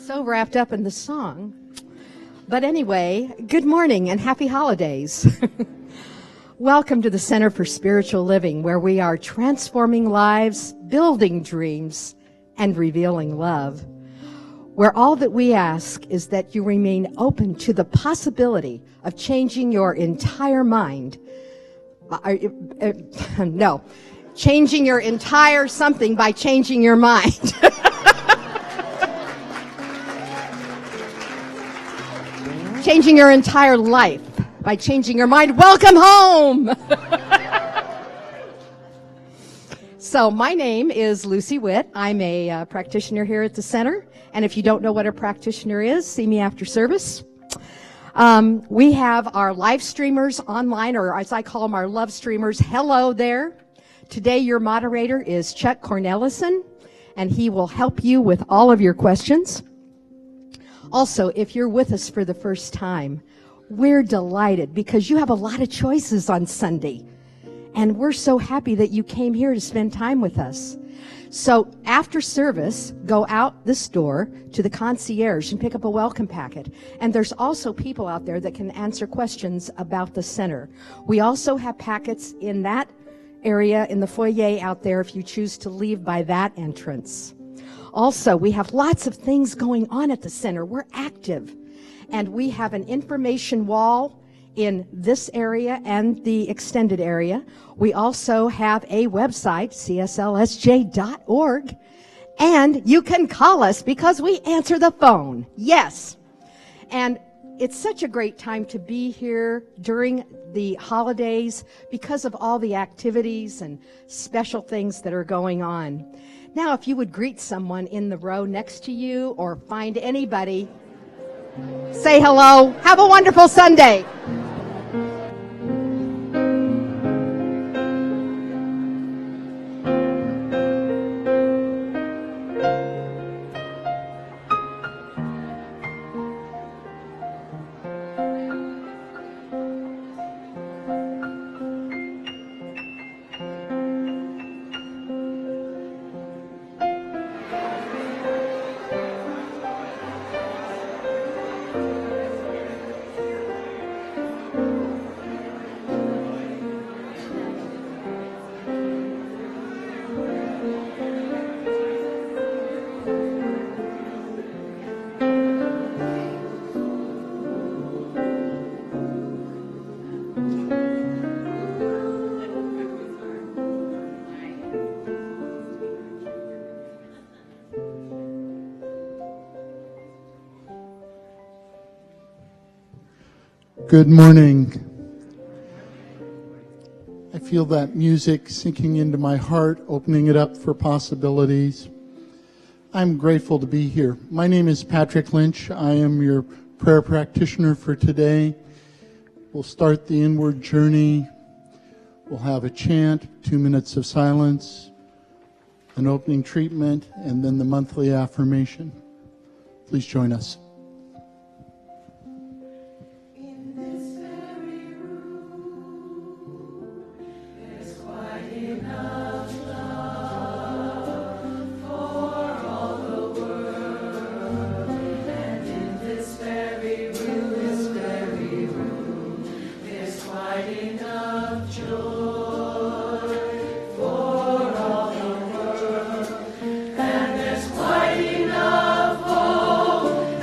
so wrapped up in the song. But anyway, good morning and happy holidays. Welcome to the Center for Spiritual Living, where we are transforming lives, building dreams, and revealing love. Where all that we ask is that you remain open to the possibility of changing your entire mind. Changing your entire something by changing your mind. Changing your entire life by changing your mind. Welcome home! So my name is Lucy Witt. I'm a practitioner here at the center. And if you don't know what a practitioner is, see me after service. We have our live streamers online, or as I call them, our love streamers. Hello there. Today your moderator is Chuck Cornelison, and he will help you with all of your questions. Also, if you're with us for the first time, we're delighted because you have a lot of choices on Sunday. And we're so happy that you came here to spend time with us. So after service, go out this door to the concierge and pick up a welcome packet. And there's also people out there that can answer questions about the center. We also have packets in that area in the foyer out there if you choose to leave by that entrance. Also, we have lots of things going on at the center. We're active. And we have an information wall in this area and the extended area. We also have a website, cslsj.org. And you can call us because we answer the phone. Yes. And it's such a great time to be here during the holidays because of all the activities and special things that are going on. Now, if you would greet someone in the row next to you or find anybody, say hello. Have a wonderful Sunday. Good morning. I feel that music sinking into my heart, opening it up for possibilities. I'm grateful to be here. My name is Patrick Lynch. I am your prayer practitioner for today. We'll start the inward journey. We'll have a chant, 2 minutes of silence, an opening treatment, and then the monthly affirmation. Please join us. And there's quite enough hope.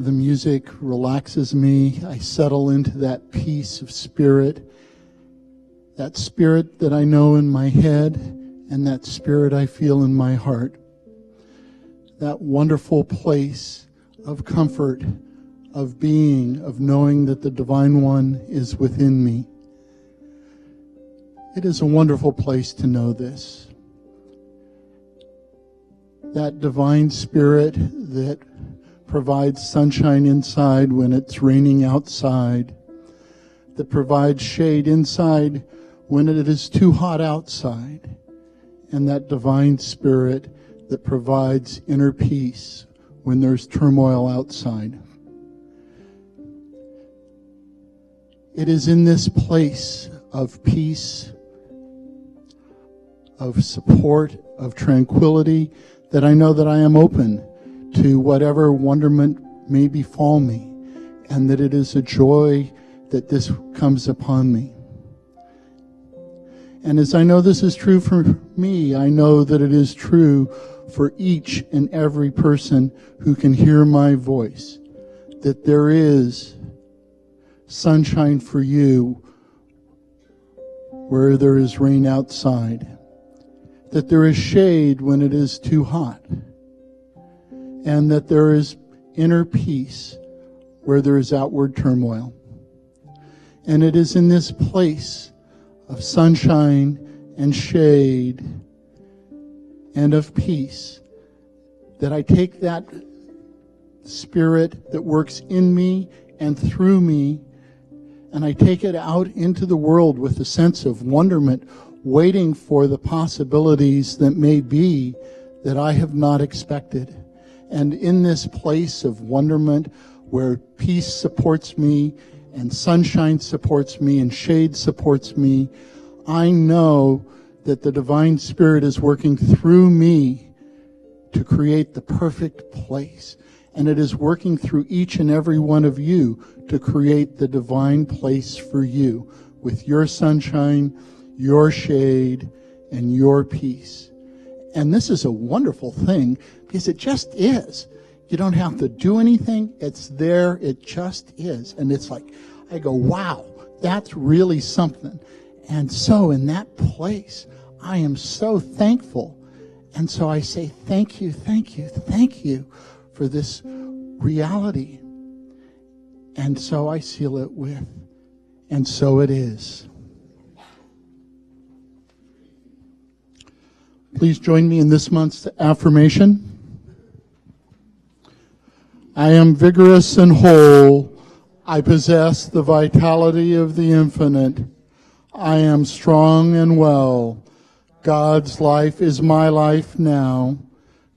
The music relaxes me. I settle into that peace of spirit, that spirit that I know in my head and that spirit I feel in my heart. That wonderful place of comfort, of being, of knowing that the Divine One is within me. It is a wonderful place to know this. That divine spirit that provides sunshine inside when it's raining outside, that provides shade inside when it is too hot outside, and that divine spirit that provides inner peace when there's turmoil outside. It is in this place of peace, of support, of tranquility, that I know that I am open to whatever wonderment may befall me, and that it is a joy that this comes upon me. And as I know this is true for me, I know that it is true for each and every person who can hear my voice, that there is sunshine for you where there is rain outside, that there is shade when it is too hot, and that there is inner peace where there is outward turmoil. And it is in this place of sunshine and shade and of peace that I take that spirit that works in me and through me, and I take it out into the world with a sense of wonderment, waiting for the possibilities that may be that I have not expected. And in this place of wonderment where peace supports me and sunshine supports me and shade supports me, I know that the Divine Spirit is working through me to create the perfect place. And it is working through each and every one of you to create the divine place for you with your sunshine, your shade, and your peace. And this is a wonderful thing because it just is. You don't have to do anything. It's there. It just is. And it's like, I go, wow, that's really something. And so in that place, I am so thankful. And so I say, thank you, thank you, thank you for this reality. And so I seal it with, and so it is. Please join me in this month's affirmation. I am vigorous and whole. I possess the vitality of the infinite. I am strong and well. God's life is my life now.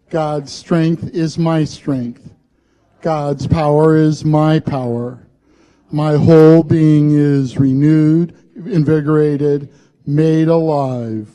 God's strength is my strength. God's power is my power. My whole being is renewed, invigorated, made alive.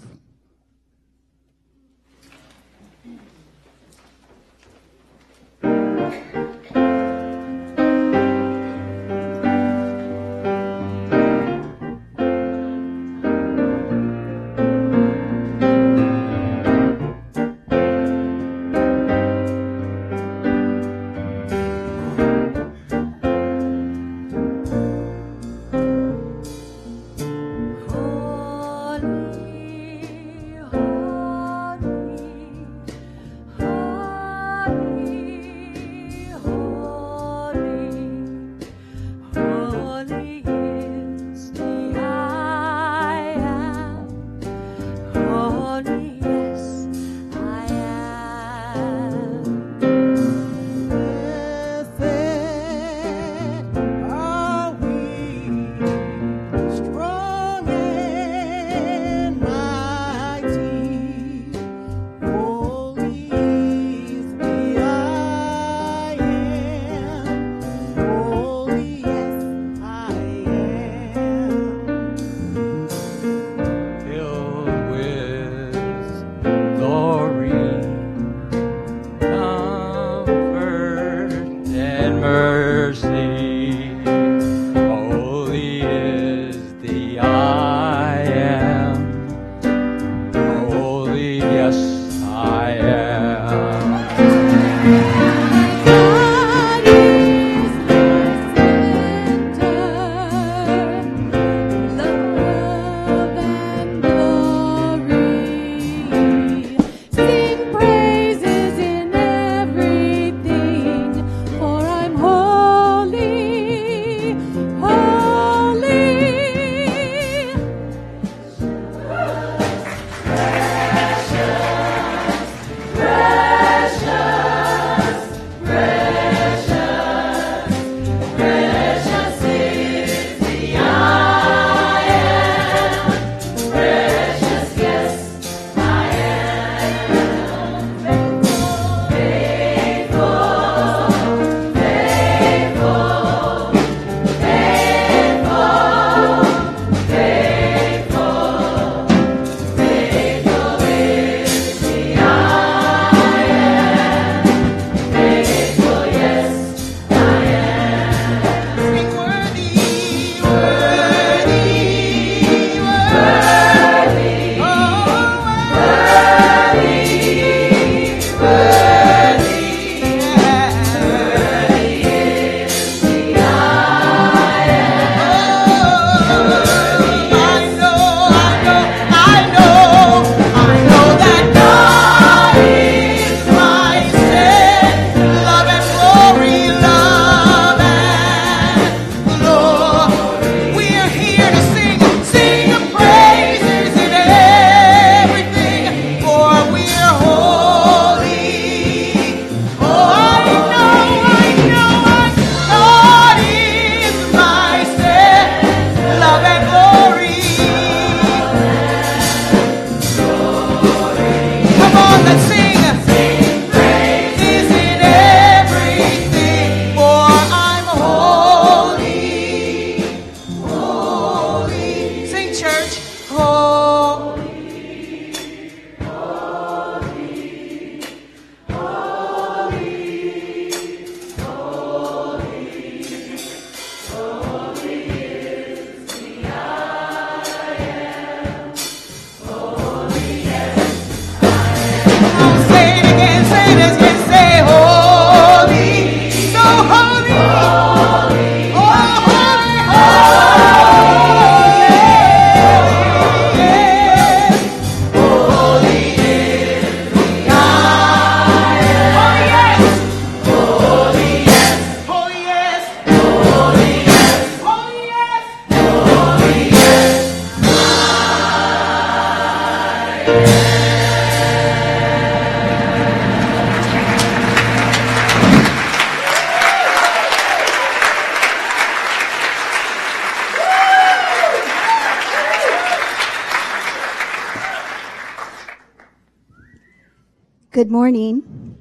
Good morning.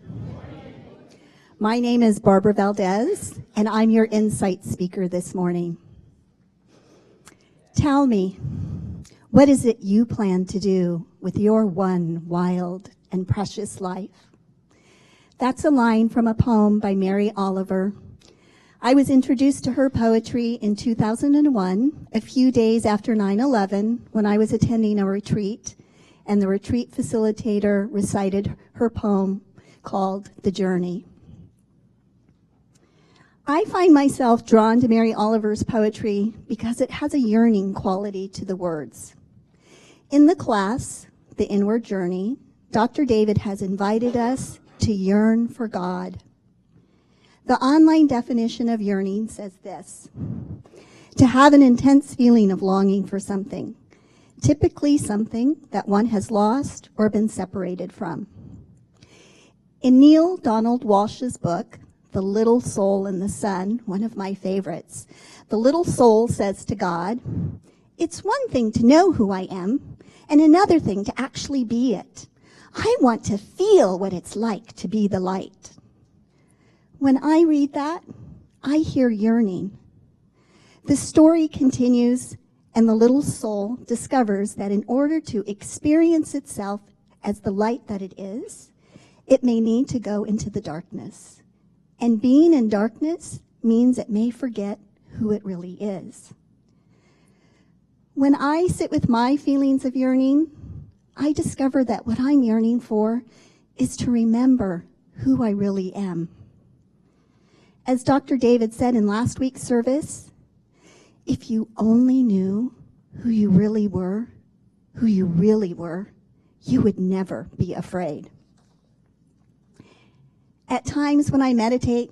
My name is Barbara Valdez, and I'm your Insight speaker this morning. Tell me, what is it you plan to do with your one wild and precious life? That's a line from a poem by Mary Oliver. I was introduced to her poetry in 2001, a few days after 9/11, when I was attending a retreat, and the retreat facilitator recited her poem called The Journey. I find myself drawn to Mary Oliver's poetry because it has a yearning quality to the words. In the class, The Inward Journey, Dr. David has invited us to yearn for God. The online definition of yearning says this: to have an intense feeling of longing for something, typically something that one has lost or been separated from. In Neil Donald Walsh's book, The Little Soul in the Sun, one of my favorites, the little soul says to God, "It's one thing to know who I am, and another thing to actually be it. I want to feel what it's like to be the light." When I read that, I hear yearning. The story continues, and the little soul discovers that in order to experience itself as the light that it is, it may need to go into the darkness. And being in darkness means it may forget who it really is. When I sit with my feelings of yearning, I discover that what I'm yearning for is to remember who I really am. As Dr. David said in last week's service, if you only knew who you really were, you would never be afraid. At times when I meditate,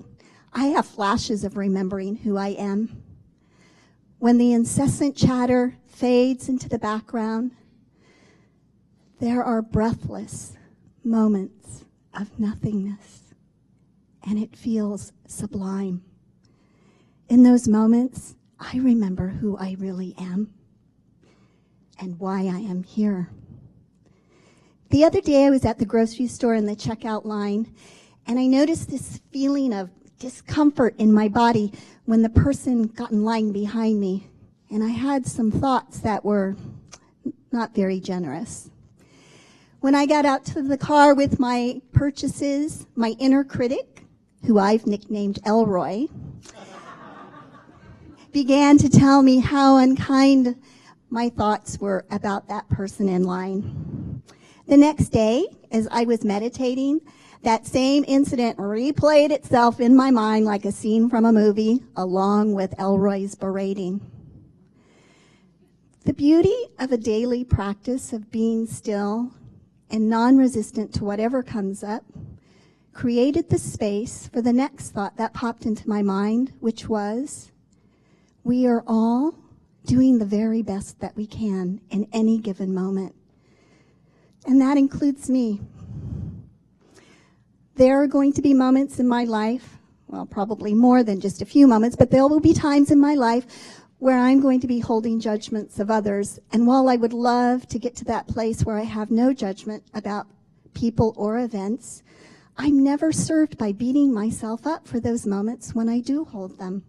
I have flashes of remembering who I am. When the incessant chatter fades into the background, there are breathless moments of nothingness, and it feels sublime. In those moments, I remember who I really am and why I am here. The other day I was at the grocery store in the checkout line, and I noticed this feeling of discomfort in my body when the person got in line behind me, and I had some thoughts that were not very generous. When I got out to the car with my purchases, my inner critic, who I've nicknamed Elroy, began to tell me how unkind my thoughts were about that person in line. The next day, as I was meditating, that same incident replayed itself in my mind like a scene from a movie, along with Elroy's berating. The beauty of a daily practice of being still and non-resistant to whatever comes up created the space for the next thought that popped into my mind, which was, we are all doing the very best that we can in any given moment. And that includes me. There are going to be moments in my life, well, probably more than just a few moments, but there will be times in my life where I'm going to be holding judgments of others. And while I would love to get to that place where I have no judgment about people or events, I'm never served by beating myself up for those moments when I do hold them.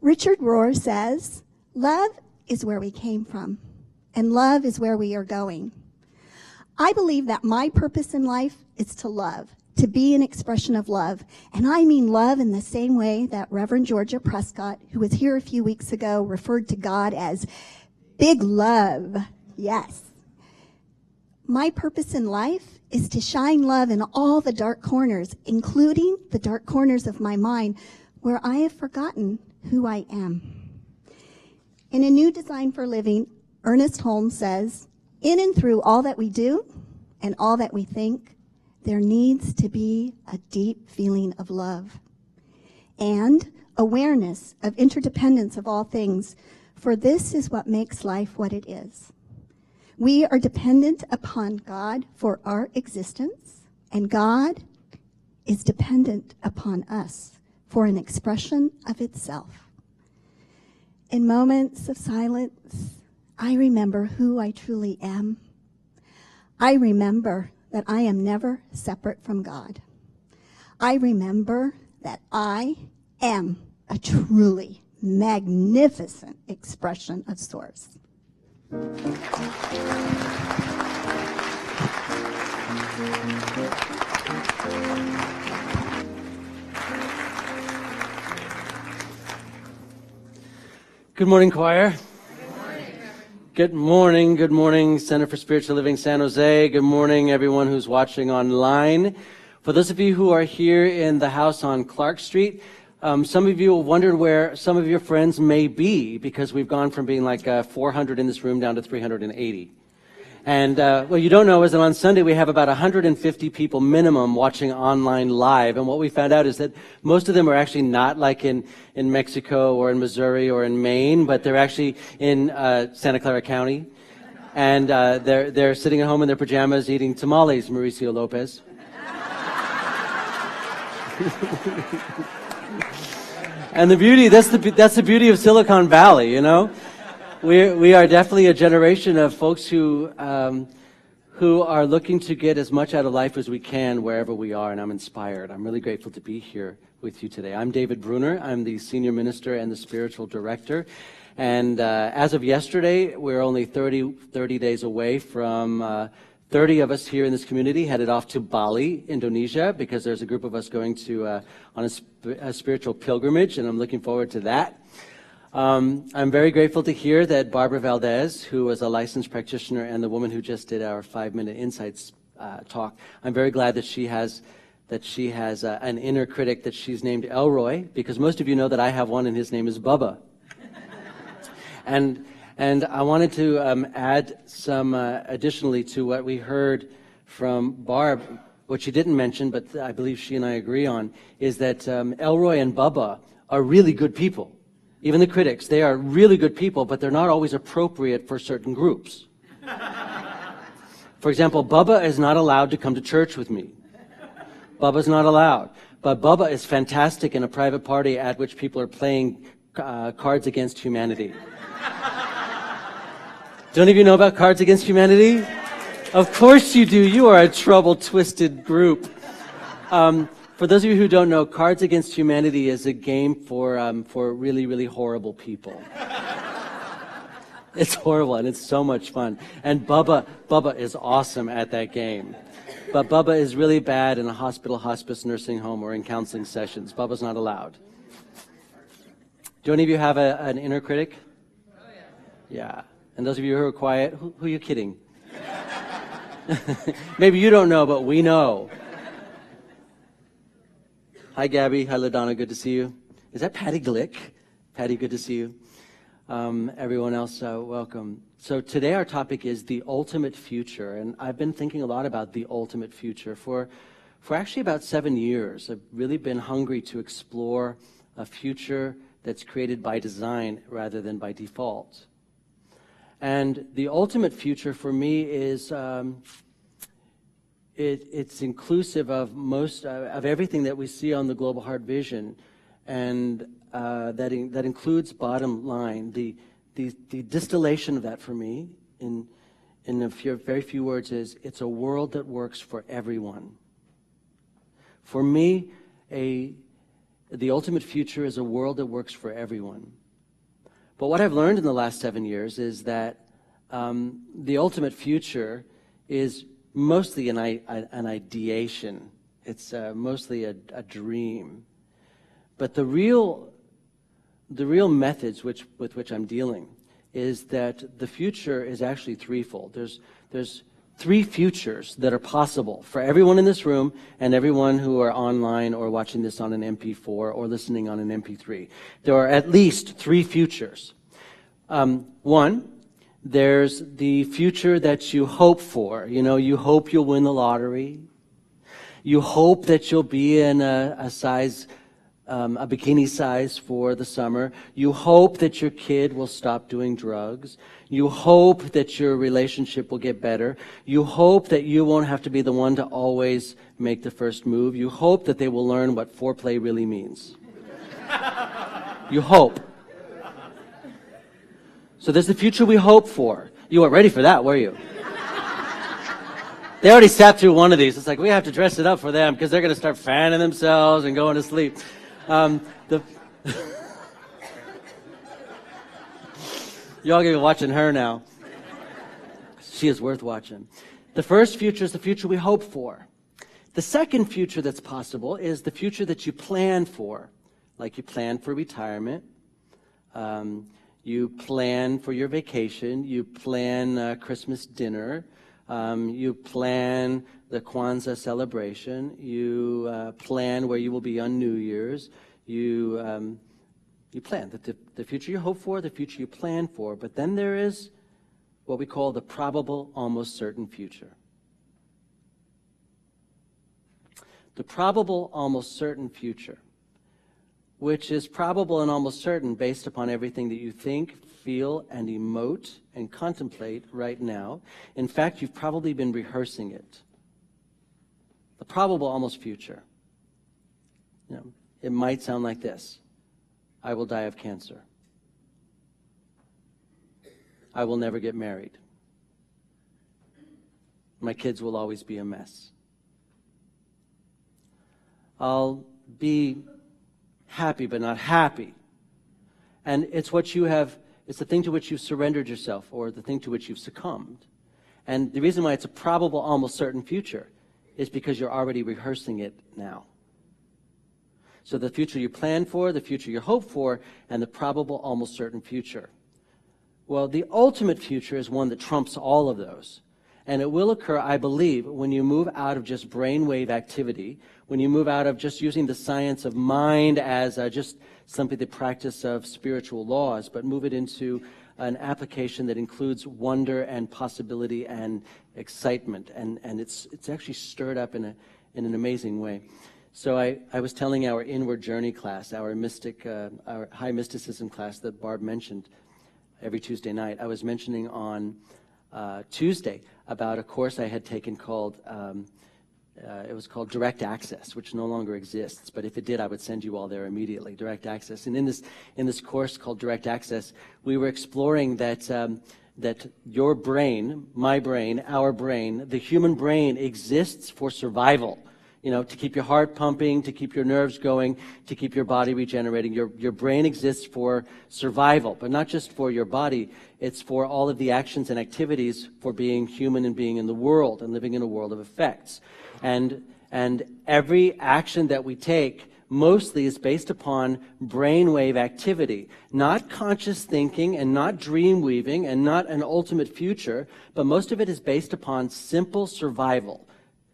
Richard Rohr says, love is where we came from, and love is where we are going. I believe that my purpose in life is to love, to be an expression of love. And I mean love in the same way that Reverend Georgia Prescott, who was here a few weeks ago, referred to God as big love. Yes. My purpose in life is to shine love in all the dark corners, including the dark corners of my mind, where I have forgotten who I am. In A New Design for Living, Ernest Holmes says, in and through all that we do and all that we think, there needs to be a deep feeling of love and awareness of interdependence of all things, for this is what makes life what it is. We are dependent upon God for our existence, and God is dependent upon us for an expression of itself. In moments of silence, I remember who I truly am. I remember that I am never separate from God. I remember that I am a truly magnificent expression of Source. Good morning, choir. Good morning. Good morning, Center for Spiritual Living San Jose. Good morning, everyone who's watching online. For those of you who are here in the house on Clark Street, some of you will wonder where some of your friends may be, because we've gone from being like 400 in this room down to 380. And what you don't know is that on Sunday we have about 150 people minimum watching online live. And what we found out is that most of them are actually not like in Mexico or in Missouri or in Maine, but they're actually in Santa Clara County. And they're sitting at home in their pajamas eating tamales, Mauricio Lopez. And the beauty, that's the beauty of Silicon Valley, you know? We are definitely a generation of folks who are looking to get as much out of life as we can wherever we are, and I'm inspired. I'm really grateful to be here with you today. I'm David Bruner. I'm the Senior Minister and the Spiritual Director. And as of yesterday, we're only 30 days away from 30 of us here in this community headed off to Bali, Indonesia, because there's a group of us going to on a spiritual pilgrimage, and I'm looking forward to that. I'm very grateful to hear that Barbara Valdez, who was a licensed practitioner and the woman who just did our 5-minute insights talk, I'm very glad that she has an inner critic that she's named Elroy, because most of you know that I have one and his name is Bubba. And I wanted to add some additionally to what we heard from Barb. What she didn't mention, but I believe she and I agree on, is that Elroy and Bubba are really good people. Even the critics, they are really good people, but they're not always appropriate for certain groups. For example, Bubba is not allowed to come to church with me. Bubba's not allowed. But Bubba is fantastic in a private party at which people are playing Cards Against Humanity. Do any of you know about Cards Against Humanity? Of course you do. You are a troubled, twisted group. For those of you who don't know, Cards Against Humanity is a game for really, really horrible people. It's horrible, and it's so much fun. And Bubba is awesome at that game. But Bubba is really bad in a hospital, hospice, nursing home, or in counseling sessions. Bubba's not allowed. Do any of you have an inner critic? Oh, yeah. Yeah. And those of you who are quiet, who are you kidding? Maybe you don't know, but we know. Hi, Gabby. Hi, LaDonna. Good to see you. Is that Patty Glick? Patty, good to see you. Everyone else, welcome. So today our topic is the ultimate future, and I've been thinking a lot about the ultimate future for actually about 7 years. I've really been hungry to explore a future that's created by design rather than by default. And the ultimate future for me is it's inclusive of most of everything that we see on the Global Heart Vision, and that includes bottom line. The distillation of that for me, in very few words, is it's a world that works for everyone. For me, the ultimate future is a world that works for everyone. But what I've learned in the last 7 years is that the ultimate future is mostly an ideation. It's mostly a dream. But the real methods with which I'm dealing is that the future is actually threefold. There's 3 futures that are possible for everyone in this room and everyone who are online or watching this on an MP4 or listening on an MP3. There are at least 3 futures. One, there's the future that you hope for. You know, you hope you'll win the lottery. You hope that you'll be in a bikini size for the summer. You hope that your kid will stop doing drugs. You hope that your relationship will get better. You hope that you won't have to be the one to always make the first move. You hope that they will learn what foreplay really means. You hope. So there's the future we hope for. You weren't ready for that, were you? They already sat through one of these. It's like, we have to dress it up for them because they're going to start fanning themselves and going to sleep. Y'all going to be watching her now. She is worth watching. The first future is the future we hope for. The second future that's possible is the future that you plan for. Like you plan for retirement. You plan for your vacation. You plan Christmas dinner. You plan the Kwanzaa celebration. You plan where you will be on New Year's. You plan the future you hope for, the future you plan for. But then there is what we call the probable, almost certain future. The probable, almost certain future, which is probable and almost certain based upon everything that you think, feel, and emote and contemplate right now. In fact, you've probably been rehearsing it. The probable, almost future. It might sound like this. I will die of cancer. I will never get married. My kids will always be a mess. I'll be happy but not happy. And it's what you have, it's the thing to which you've surrendered yourself or the thing to which you've succumbed. And the reason why it's a probable, almost certain future is because you're already rehearsing it now. So the future you plan for, the future you hope for, and the probable, almost certain future. Well, the ultimate future is one that trumps all of those. And it will occur, I believe, when you move out of just brainwave activity, when you move out of just using the science of mind as just simply the practice of spiritual laws, but move it into an application that includes wonder and possibility and excitement. And it's actually stirred up in an amazing way. So I was telling our Inward Journey class, our high mysticism class that Barb mentioned every Tuesday night. I was mentioning on Tuesday about a course I had taken called, it was called Direct Access, which no longer exists, but if it did, I would send you all there immediately, Direct Access. And in this course called Direct Access, we were exploring that your brain, my brain, our brain, the human brain exists for survival. To keep your heart pumping, to keep your nerves going, to keep your body regenerating. Your brain exists for survival, but not just for your body. It's for all of the actions and activities for being human and being in the world and living in a world of effects. And every action that we take mostly is based upon brainwave activity, not conscious thinking and not dream weaving and not an ultimate future, but most of it is based upon simple survival.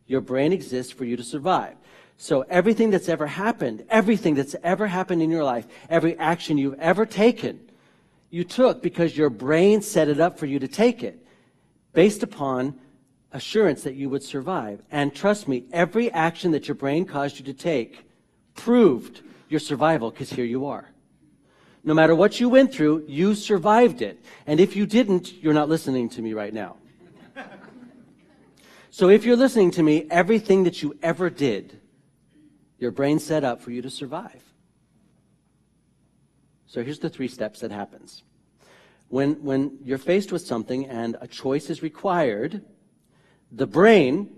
Your brain exists for you to survive. So everything that's ever happened in your life, every action you've ever taken, you took because your brain set it up for you to take it, based upon assurance that you would survive. And trust me, every action that your brain caused you to take proved your survival, because here you are. No matter what you went through, you survived it. And if you didn't, you're not listening to me right now. So if you're listening to me, everything that you ever did, your brain set up for you to survive. So here's the 3 steps that happens. When you're faced with something and a choice is required, the brain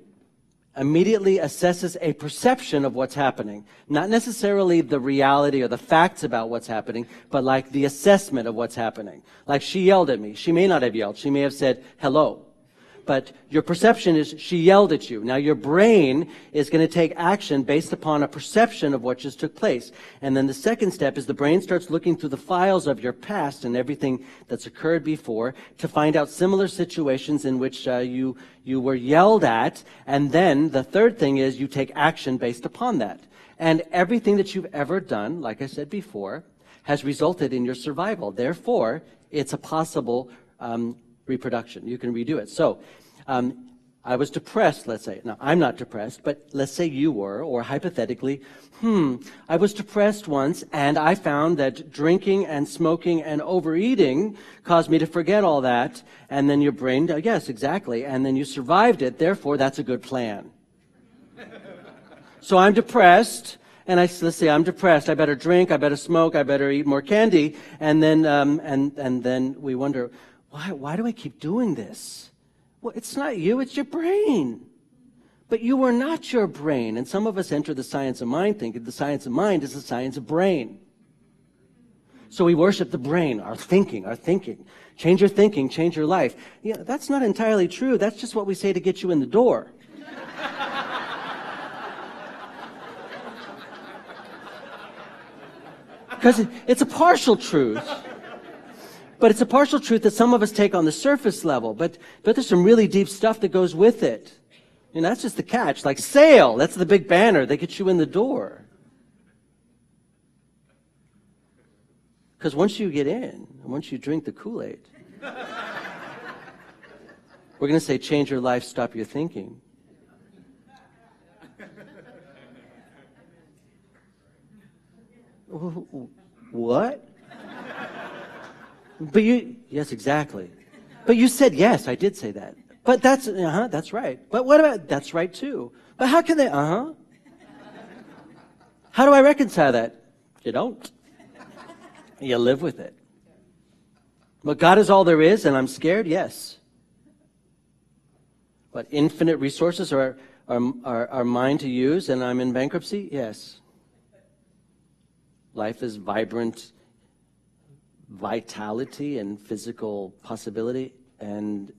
immediately assesses a perception of what's happening. Not necessarily the reality or the facts about what's happening, but like the assessment of what's happening. Like she yelled at me. She may not have yelled. She may have said, hello. But your perception is she yelled at you. Now your brain is going to take action based upon a perception of what just took place. And then the second step is the brain starts looking through the files of your past and everything that's occurred before to find out similar situations in which you were yelled at. And then the third thing is you take action based upon that. And everything that you've ever done, like I said before, has resulted in your survival. Therefore, it's a possible reproduction. You can redo it. So, I was depressed, let's say. Now, I'm not depressed, but let's say you were, or hypothetically, I was depressed once, and I found that drinking and smoking and overeating caused me to forget all that, and then your brain, yes, exactly, and then you survived it, therefore, that's a good plan. So I'm depressed, and let's say I'm depressed. I better drink, I better smoke, I better eat more candy, and then, and then we wonder, why do I keep doing this? Well, it's not you, it's your brain. But you are not your brain. And some of us enter the science of mind thinking the science of mind is the science of brain. So we worship the brain, our thinking, our thinking. Change your thinking, change your life. Yeah, that's not entirely true. That's just what we say to get you in the door. Because it's a partial truth. But it's a partial truth that some of us take on the surface level. But there's some really deep stuff that goes with it. And that's just the catch. Like sail, that's the big banner that gets you in the door. Because once you get in, once you drink the Kool-Aid, we're going to say, change your life, stop your thinking. What? But yes, exactly. But you said yes, I did say that. But that's right. But what about, that's right too. But how can they, How do I reconcile that? You don't. You live with it. But God is all there is, and I'm scared? Yes. But infinite resources are mine to use, and I'm in bankruptcy? Yes. Life is vibrant vitality and physical possibility, and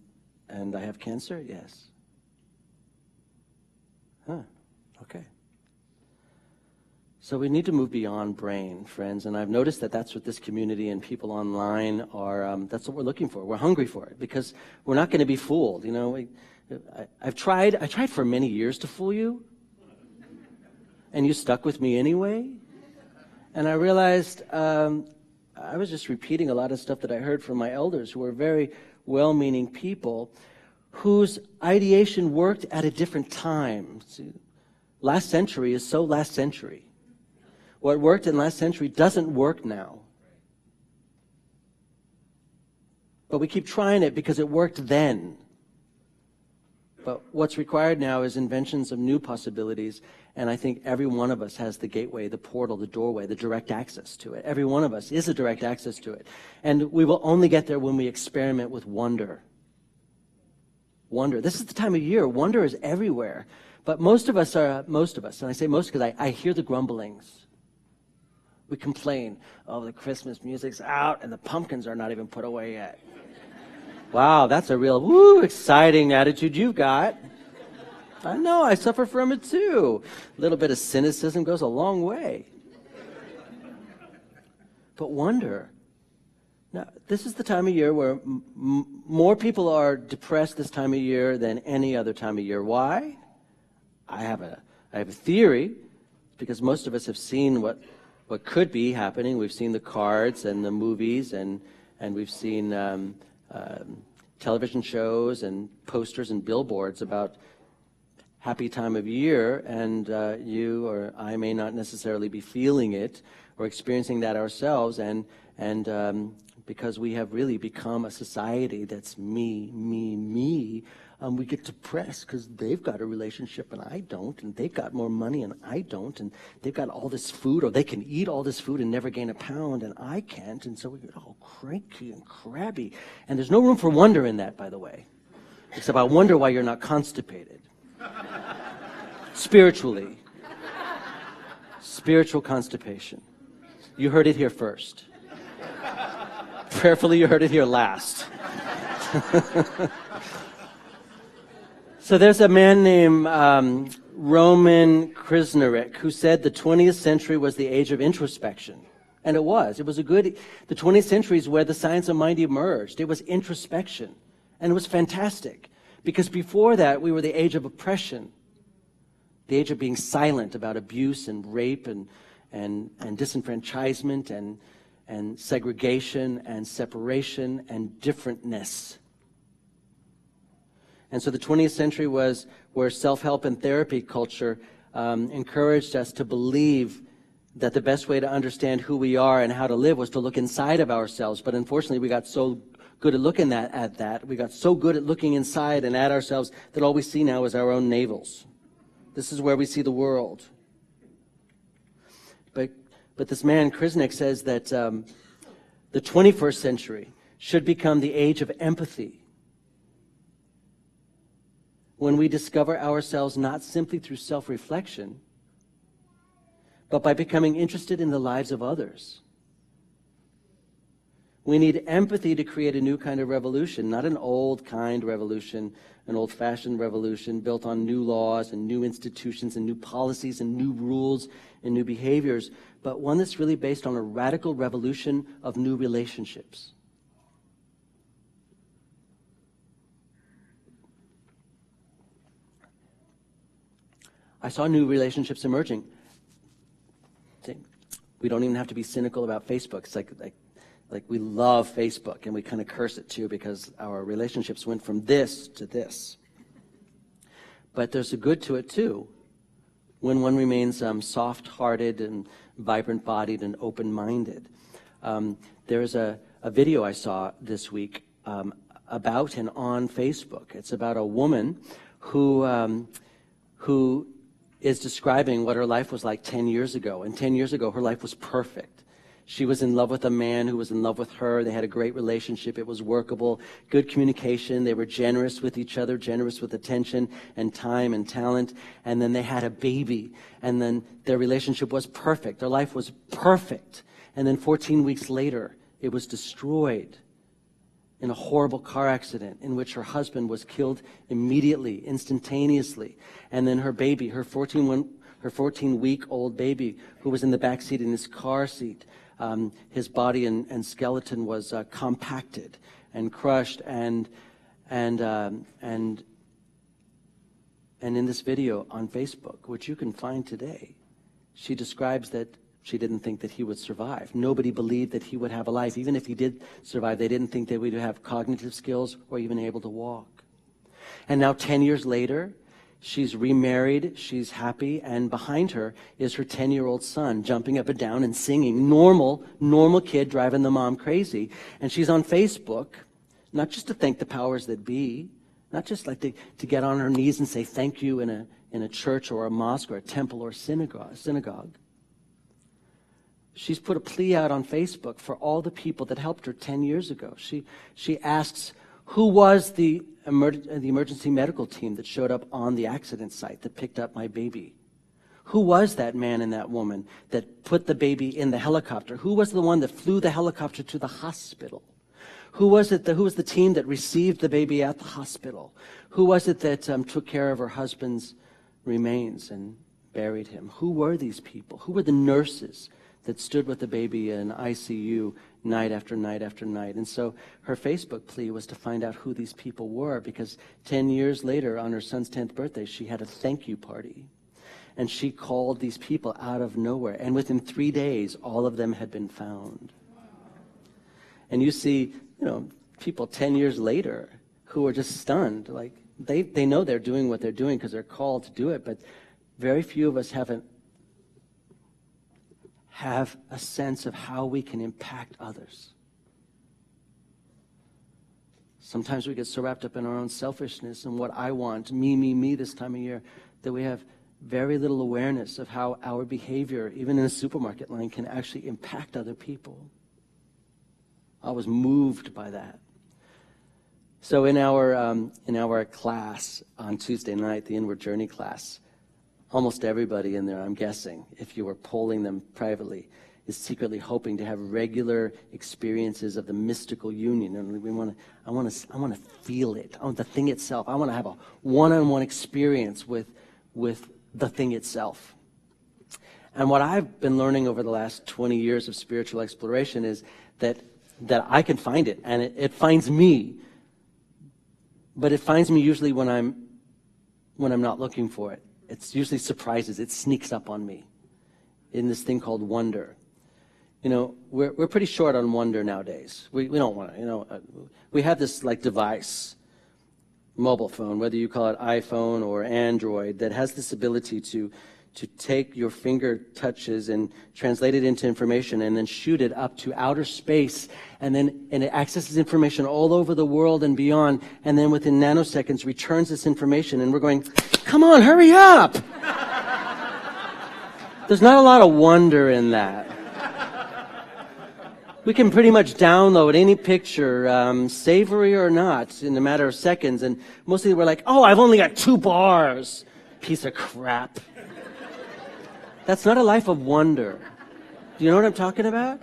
I have cancer? Yes. Okay. So we need to move beyond brain, friends, and I've noticed that that's what this community and people online are, that's what we're looking for. We're hungry for it, because we're not going to be fooled. You know, I tried for many years to fool you, and you stuck with me anyway. And I realized I was just repeating a lot of stuff that I heard from my elders, who were very well-meaning people whose ideation worked at a different time. See, last century is so last century. What worked in last century doesn't work now. But we keep trying it because it worked then. But what's required now is inventions of new possibilities, and I think every one of us has the gateway, the portal, the doorway, the direct access to it. Every one of us is a direct access to it. And we will only get there when we experiment with wonder. Wonder. This is the time of year. Wonder is everywhere. But most of us, and I say most because I hear the grumblings. We complain, oh, the Christmas music's out and the pumpkins are not even put away yet. Wow, that's a real, exciting attitude you've got. I know, I suffer from it too. A little bit of cynicism goes a long way. But wonder. Now, this is the time of year where more people are depressed this time of year than any other time of year. Why? I have a theory, because most of us have seen what could be happening. We've seen the cards and the movies, and we've seen television shows and posters and billboards about happy time of year, and you or I may not necessarily be feeling it or experiencing that ourselves, and because we have really become a society that's me, we get depressed because they've got a relationship and I don't, and they've got more money and I don't, and they've got all this food, or they can eat all this food and never gain a pound, and I can't, and so we get all cranky and crabby. And there's no room for wonder in that, by the way. Except I wonder why you're not constipated. Spiritually. Spiritual constipation. You heard it here first. Prayerfully, you heard it here last. So there's a man named Roman Krznaric who said the 20th century was the age of introspection. And it was. It was the 20th century is where the science of mind emerged. It was introspection. And it was fantastic. Because before that, we were the age of oppression. The age of being silent about abuse and rape and disenfranchisement and segregation and separation and differentness. And so the 20th century was where self-help and therapy culture encouraged us to believe that the best way to understand who we are and how to live was to look inside of ourselves. But unfortunately, we got so good at looking at that. We got so good at looking inside and at ourselves that all we see now is our own navels. This is where we see the world. But this man, Krznaric, says that the 21st century should become the age of empathy. when we discover ourselves not simply through self-reflection, but by becoming interested in the lives of others. We need empathy to create a new kind of revolution, not an old kind revolution, an old-fashioned revolution built on new laws and new institutions and new policies and new rules and new behaviors, but one that's really based on a radical revolution of new relationships. I saw new relationships emerging. We don't even have to be cynical about Facebook. It's like we love Facebook, and we kind of curse it too because our relationships went from this to this. But there's a good to it too, when one remains soft-hearted and vibrant-bodied and open-minded. There's a video I saw this week about and on Facebook. It's about a woman who is describing what her life was like 10 years ago. And 10 years ago, her life was perfect. She was in love with a man who was in love with her. They had a great relationship. It was workable, good communication. They were generous with each other, generous with attention and time and talent. And then they had a baby. And then their relationship was perfect. Their life was perfect. And then 14 weeks later, it was destroyed in a horrible car accident in which her husband was killed immediately, instantaneously. And then her baby, her 14-week-old baby, who was in the back seat in his car seat, his body and skeleton was compacted and crushed, and in this video on Facebook, which you can find today, she describes that she didn't think that he would survive. Nobody believed that he would have a life. Even if he did survive, they didn't think they would have cognitive skills or even able to walk. And now 10 years later, she's remarried, she's happy, and behind her is her 10-year-old son jumping up and down and singing. Normal kid driving the mom crazy. And she's on Facebook, not just to thank the powers that be, not just like to get on her knees and say thank you in a church or a mosque or a temple or synagogue. She's put a plea out on Facebook for all the people that helped her 10 years ago. She asks, who was the emergency medical team that showed up on the accident site that picked up my baby? Who was that man and that woman that put the baby in the helicopter? Who was the one that flew the helicopter to the hospital? Who was the team that received the baby at the hospital? Who was it that took care of her husband's remains and buried him? Who were these people? Who were the nurses that stood with the baby in ICU night after night after night? And so her Facebook plea was to find out who these people were, because 10 years later, on her son's 10th birthday, she had a thank you party. And she called these people out of nowhere. And within 3 days, all of them had been found. And you see, people 10 years later who are just stunned. Like, they know they're doing what they're doing because they're called to do it, but very few of us have a sense of how we can impact others. Sometimes we get so wrapped up in our own selfishness and what I want, me this time of year, that we have very little awareness of how our behavior, even in a supermarket line, can actually impact other people. I was moved by that. So in our class on Tuesday night, the Inward Journey class, almost everybody in there, I'm guessing, if you were polling them privately, is secretly hoping to have regular experiences of the mystical union. And I want to feel it. I want the thing itself. I want to have a one-on-one experience with the thing itself. And what I've been learning over the last 20 years of spiritual exploration is that I can find it, and it finds me. But it finds me usually when I'm not looking for it. It's usually surprises. It sneaks up on me in this thing called wonder. We're pretty short on wonder nowadays. We don't want to, we have this device, mobile phone, whether you call it iPhone or Android, that has this ability to take your finger touches and translate it into information and then shoot it up to outer space, and it accesses information all over the world and beyond, and then within nanoseconds returns this information, and we're going, come on, hurry up! There's not a lot of wonder in that. We can pretty much download any picture, savory or not, in a matter of seconds. And mostly we're like, oh, I've only got 2 bars. Piece of crap. That's not a life of wonder. Do you know what I'm talking about?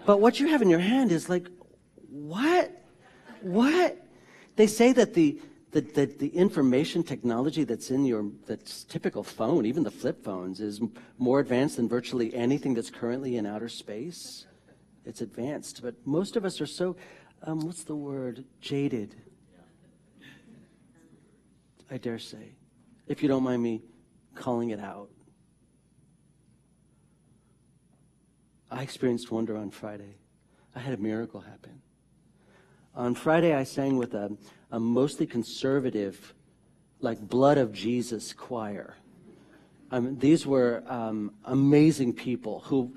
But what you have in your hand is like, what? What? They say that the information technology that's typical phone, even the flip phones, is more advanced than virtually anything that's currently in outer space. It's advanced, but most of us are so, what's the word? Jaded. I dare say, if you don't mind me calling it out. I experienced wonder on Friday. I had a miracle happen. On Friday, I sang with a mostly conservative, like Blood of Jesus choir. These were amazing people who,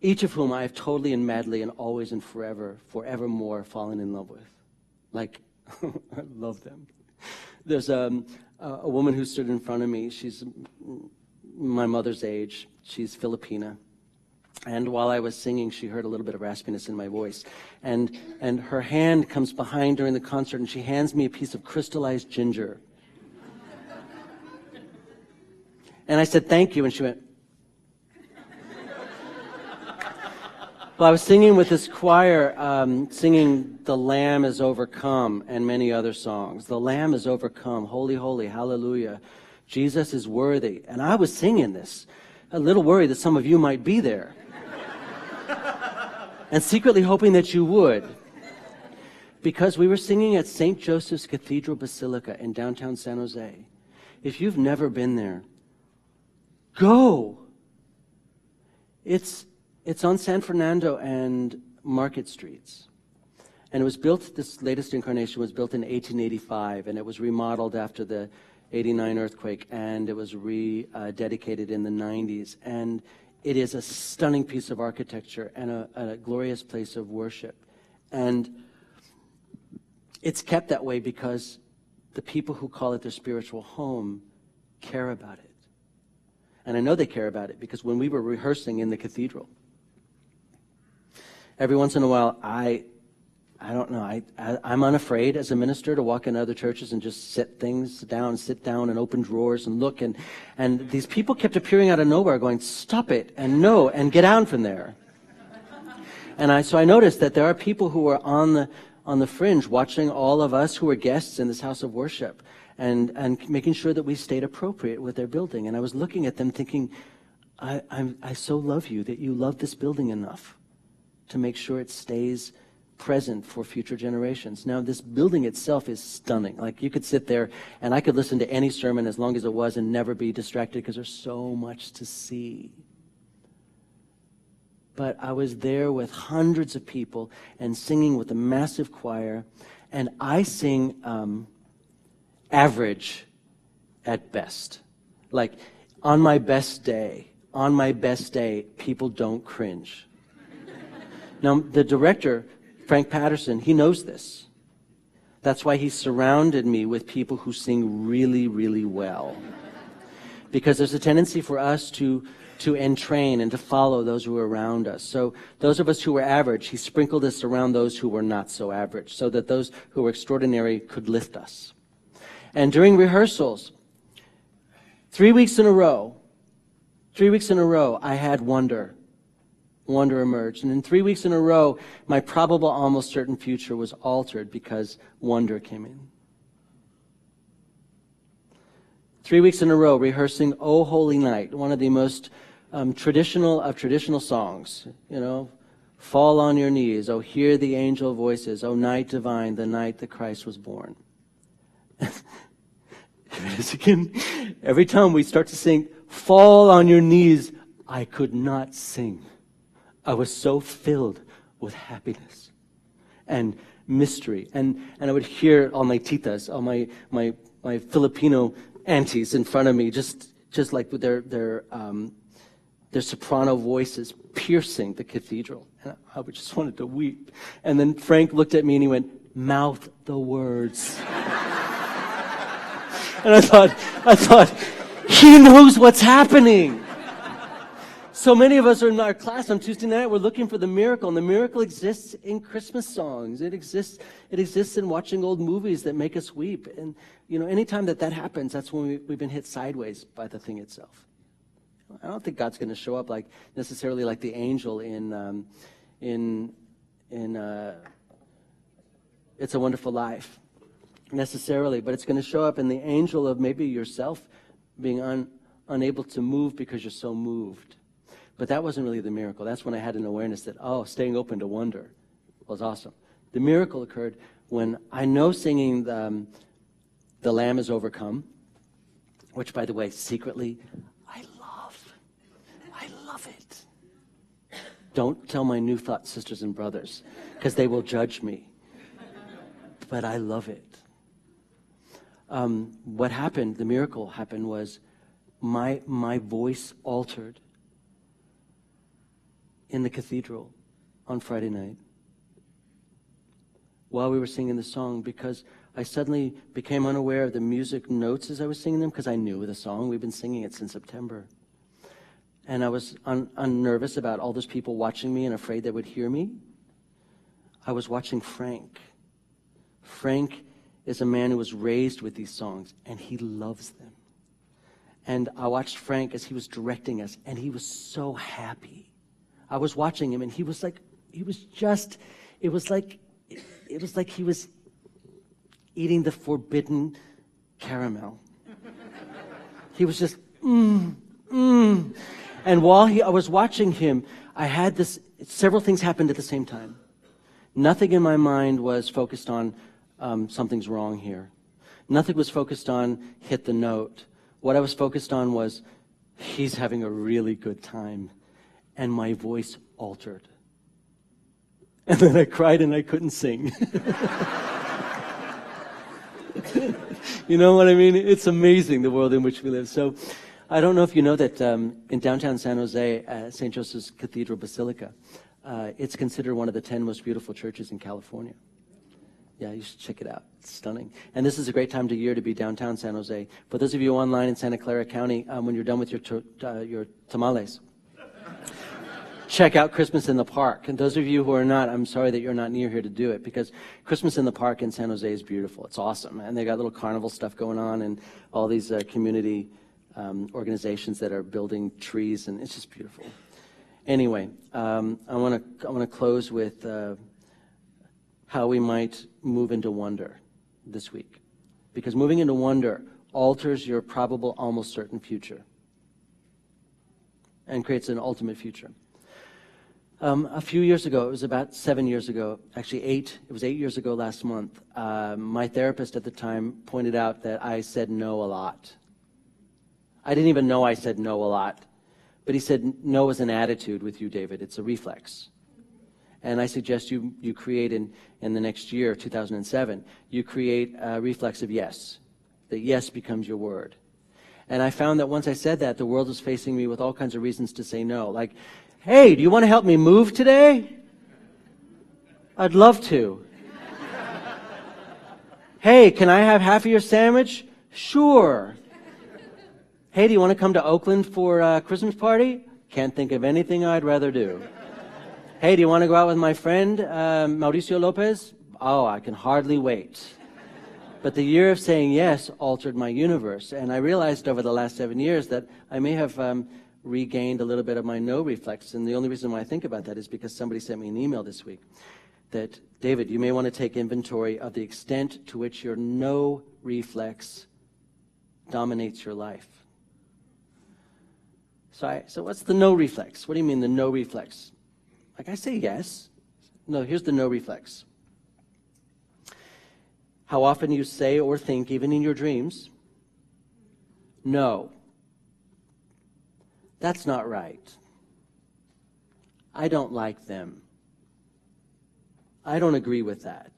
each of whom I have totally and madly and always and forevermore fallen in love with. Like, I love them. There's a woman who stood in front of me. She's my mother's age. She's Filipina. And while I was singing, she heard a little bit of raspiness in my voice. And her hand comes behind during the concert, and she hands me a piece of crystallized ginger. And I said, thank you. And she went. Well, I was singing with this choir, singing The Lamb is Overcome and many other songs. The Lamb is overcome. Holy, holy, hallelujah. Jesus is worthy. And I was singing this, a little worried that some of you might be there. And secretly hoping that you would. Because we were singing at St. Joseph's Cathedral Basilica in downtown San Jose. If you've never been there, go. It's on San Fernando and Market Streets. And it was built, this latest incarnation was built in 1885, and it was remodeled after the 89 earthquake, and it was rededicated in the 90s. And it is a stunning piece of architecture and a glorious place of worship. And it's kept that way because the people who call it their spiritual home care about it. And I know they care about it because when we were rehearsing in the cathedral, every once in a while, I don't know, I'm unafraid as a minister to walk in other churches and just sit down and open drawers and look. And these people kept appearing out of nowhere going, stop it, and no, and get out from there. And so I noticed that there are people who are on the fringe watching all of us who are guests in this house of worship and making sure that we stayed appropriate with their building. And I was looking at them thinking, I so love you that you love this building enough to make sure it stays present for future generations. Now, this building itself is stunning. Like, you could sit there and I could listen to any sermon as long as it was and never be distracted because there's so much to see. But I was there with hundreds of people and singing with a massive choir, and I sing average at best. Like, on my best day, people don't cringe. Now, the director, Frank Patterson, he knows this. That's why he surrounded me with people who sing really, really well. Because there's a tendency for us to entrain and to follow those who are around us. So those of us who were average, he sprinkled us around those who were not so average, so that those who were extraordinary could lift us. And during rehearsals, 3 weeks in a row, I had wonder emerged. And in 3 weeks in a row, my probable, almost certain future was altered because wonder came in. 3 weeks in a row, rehearsing O Holy Night, one of the most traditional of traditional songs. You know, fall on your knees, oh, hear the angel voices, oh, night divine, the night that Christ was born. Here it is again. Every time we start to sing, fall on your knees, I could not sing. I was so filled with happiness and mystery. And I would hear all my titas, all my Filipino aunties in front of me, just like with their soprano voices piercing the cathedral. And I just wanted to weep. And then Frank looked at me and he went, mouth the words. And I thought, he knows what's happening. So many of us are in our class on Tuesday night. We're looking for the miracle, and the miracle exists in Christmas songs. It exists in watching old movies that make us weep. And anytime that happens, that's when we've been hit sideways by the thing itself. I don't think God's going to show up necessarily like the angel in It's a Wonderful Life, necessarily, but it's going to show up in the angel of maybe yourself being unable to move because you're so moved. But that wasn't really the miracle. That's when I had an awareness that, staying open to wonder was awesome. The miracle occurred when I know singing The Lamb is Overcome, which, by the way, secretly, I love it. Don't tell my New Thought sisters and brothers, because they will judge me. But I love it. What happened, the miracle happened, was my voice altered in the cathedral on Friday night while we were singing the song, because I suddenly became unaware of the music notes as I was singing them, because I knew the song. We've been singing it since September. And I was nervous about all those people watching me and afraid they would hear me. I was watching Frank. Frank is a man who was raised with these songs, and he loves them. And I watched Frank as he was directing us, and he was so happy. I was watching him, and it was like he was eating the forbidden caramel. He was just, And while I was watching him, I had several things happened at the same time. Nothing in my mind was focused on something's wrong here. Nothing was focused on hit the note. What I was focused on was he's having a really good time. And my voice altered. And then I cried and I couldn't sing. You know what I mean? It's amazing, the world in which we live. So I don't know if you know that in downtown San Jose, St. Joseph's Cathedral Basilica, it's considered one of the 10 most beautiful churches in California. Yeah, you should check it out. It's stunning. And this is a great time of year to be downtown San Jose. For those of you online in Santa Clara County, when you're done with your tamales, check out Christmas in the Park. And those of you who are not, I'm sorry that you're not near here to do it, because Christmas in the Park in San Jose is beautiful. It's awesome. And they got little carnival stuff going on and all these community organizations that are building trees, and it's just beautiful. Anyway, I want to close with how we might move into wonder this week. Because moving into wonder alters your probable, almost certain future and creates an ultimate future. A few years ago, it was about 7 years ago, actually 8, it was 8 years ago last month, my therapist at the time pointed out that I said no a lot. I didn't even know I said no a lot, but he said, no is an attitude with you, David. It's a reflex. And I suggest you create in the next year, 2007, you create a reflex of yes, that yes becomes your word. And I found that once I said that, the world was facing me with all kinds of reasons to say no, like, hey, do you want to help me move today? I'd love to. Hey, can I have half of your sandwich? Sure. Hey, do you want to come to Oakland for a Christmas party? Can't think of anything I'd rather do. Hey, do you want to go out with my friend, Mauricio Lopez? Oh, I can hardly wait. But the year of saying yes altered my universe. And I realized over the last 7 years that I may have regained a little bit of my no reflex. And the only reason why I think about that is because somebody sent me an email this week that, David, you may want to take inventory of the extent to which your no reflex dominates your life. So what's the no reflex? What do you mean the no reflex? Like, I say yes. No, here's the no reflex. How often you say or think, even in your dreams, no. That's not right. I don't like them. I don't agree with that.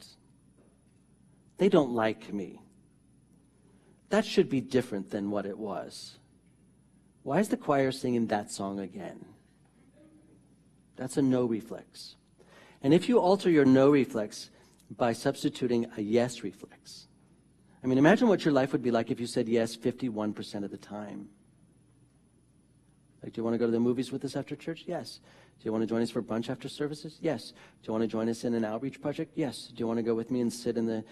They don't like me. That should be different than what it was. Why is the choir singing that song again? That's a no reflex. And if you alter your no reflex by substituting a yes reflex, I mean, imagine what your life would be like if you said yes 51% of the time. Like, do you want to go to the movies with us after church? Yes. Do you want to join us for brunch after services? Yes. Do you want to join us in an outreach project? Yes. Do you want to go with me and sit in the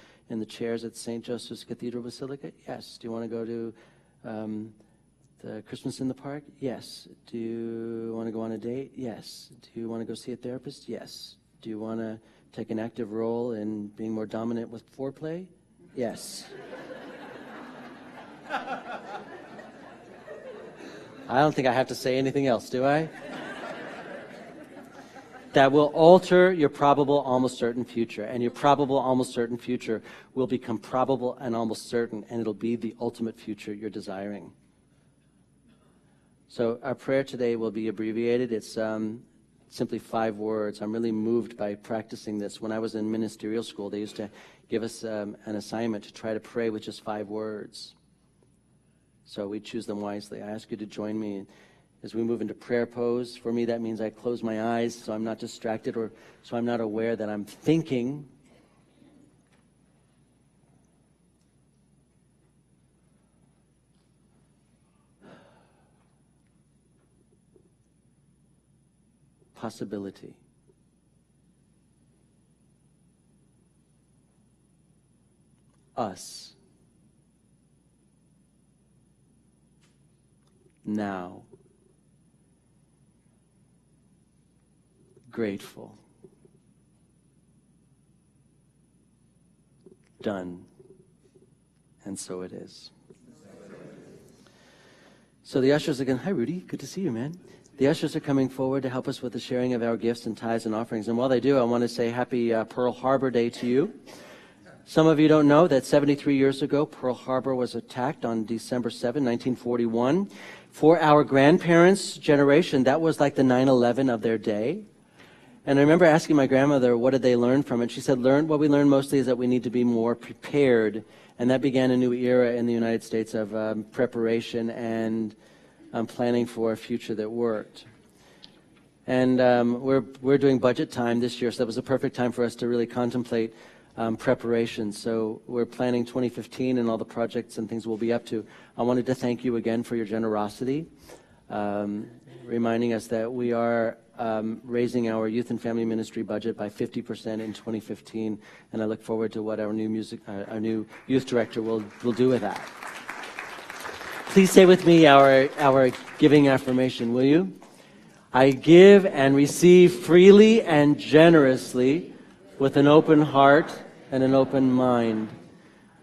chairs at St. Joseph's Cathedral Basilica? Yes. Do you want to go to the Christmas in the Park? Yes. Do you want to go on a date? Yes. Do you want to go see a therapist? Yes. Do you want to take an active role in being more dominant with foreplay? Yes. I don't think I have to say anything else, do I? That will alter your probable, almost certain future. And your probable, almost certain future will become probable and almost certain, and it'll be the ultimate future you're desiring. So our prayer today will be abbreviated. It's simply 5 words. I'm really moved by practicing this. When I was in ministerial school, they used to give us an assignment to try to pray with just 5 words. So we choose them wisely. I ask you to join me as we move into prayer pose. For me, that means I close my eyes so I'm not distracted or so I'm not aware that I'm thinking. Possibility. Us. Now. Grateful. Done. And so it is. So the ushers again. Hi, Rudy. Good to see you, man. The ushers are coming forward to help us with the sharing of our gifts and tithes and offerings. And while they do, I want to say happy Pearl Harbor Day to you. Some of you don't know that 73 years ago, Pearl Harbor was attacked on December 7, 1941. For our grandparents' generation, that was like the 9/11 of their day. And I remember asking my grandmother, what did they learn from it? She said, what we learned mostly is that we need to be more prepared. And that began a new era in the United States of preparation and planning for a future that worked. And we're doing budget time this year, so that was a perfect time for us to really contemplate preparation. So we're planning 2015 and all the projects and things we'll be up to. I wanted to thank you again for your generosity, reminding us that we are raising our youth and family ministry budget by 50% in 2015, and I look forward to what our new youth director will do with that. Please say with me our giving affirmation, will you? I give and receive freely and generously with an open heart and an open mind.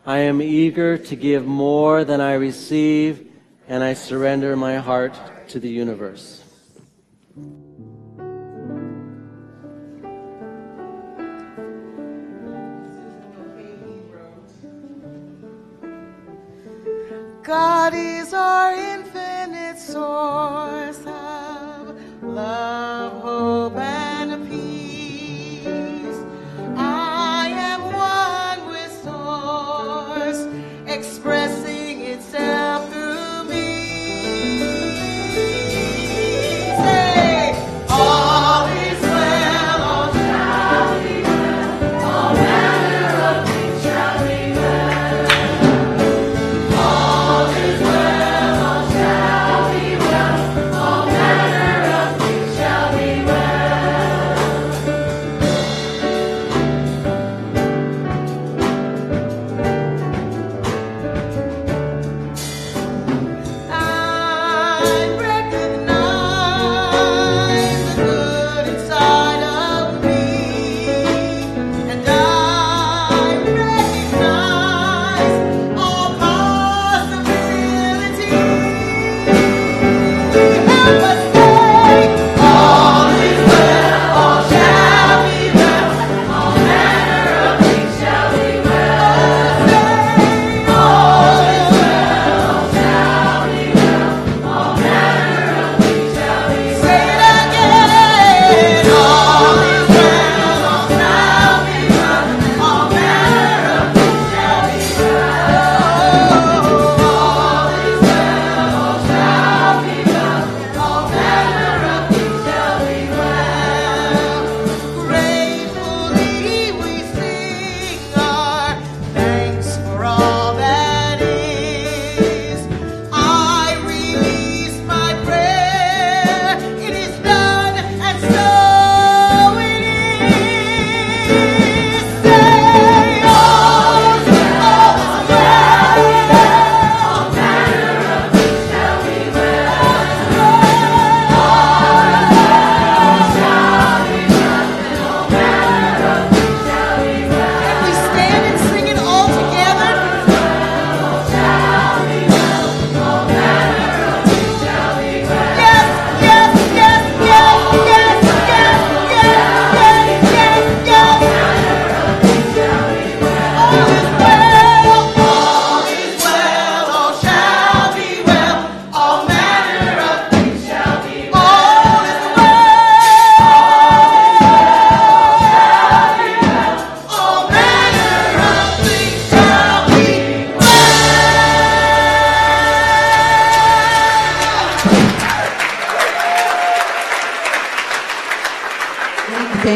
I am eager to give more than I receive, and I surrender my heart to the universe. God is our infinite source of love, hope, and peace. I am one with source, expressing itself through me. Say, all is well, all shall be well, all manner of things shall be well. All is well, all shall be well, all manner of things shall